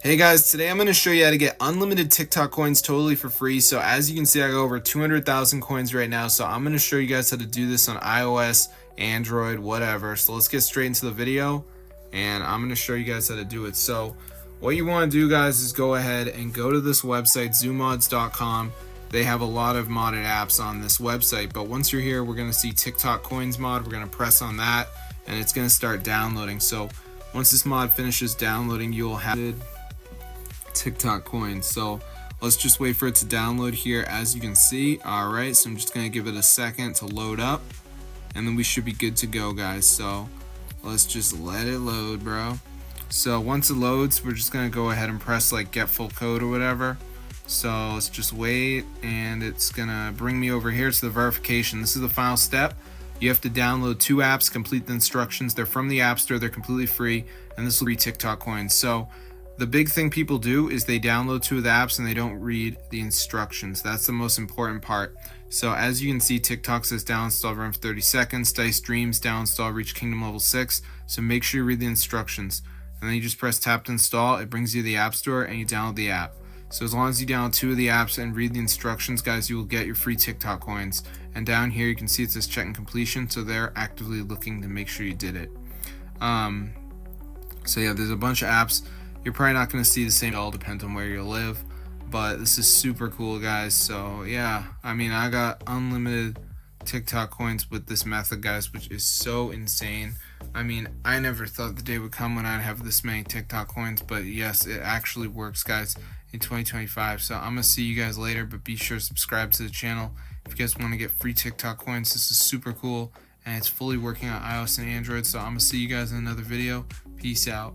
Hey guys, today I'm going to show you how to get unlimited TikTok coins totally for free. So as you can see, I got over 200,000 coins right now. So I'm going to show you guys how to do this on iOS, Android, whatever. So let's get straight into the video and I'm going to show you guys how to do it. So what you want to do, guys, is go ahead and go to this website, zoomods.com. They have a lot of modded apps on this website, but once you're here, we're going to see TikTok coins mod. We're going to press on that and it's going to start downloading. So once this mod finishes downloading, you'll have TikTok coins. So let's just wait for it to download here. As you can see, all right, so I'm just gonna give it a second to load up and then we should be good to go, guys. So let's just let it load, bro. So once it loads, we're just gonna go ahead and press like get full code or whatever. So let's just wait and it's gonna bring me over here to the verification. This is the final step. You have to download 2 apps, complete the instructions. They're from the App Store, they're completely free, and this will be TikTok coins. So the big thing people do is they download 2 of the apps and they don't read the instructions. That's the most important part. So as you can see, TikTok says down install, run for 30 seconds. Dice Dreams down install, reach kingdom level 6. So make sure you read the instructions. And then you just press tap to install. It brings you to the App Store and you download the app. So as long as you download 2 of the apps and read the instructions, guys, you will get your free TikTok coins. And down here you can see it says check and completion. So they're actively looking to make sure you did it. So yeah, there's a bunch of apps. You're probably not going to see the same. It all depends on where you live, but this is super cool, guys. So yeah, I mean, I got unlimited TikTok coins with this method, guys, which is so insane. I mean, I never thought the day would come when I'd have this many TikTok coins, but yes, it actually works, guys, in 2025. So I'm gonna see you guys later, but be sure to subscribe to the channel if you guys want to get free TikTok coins. This is super cool and it's fully working on iOS and Android. So I'm gonna see you guys in another video. Peace out.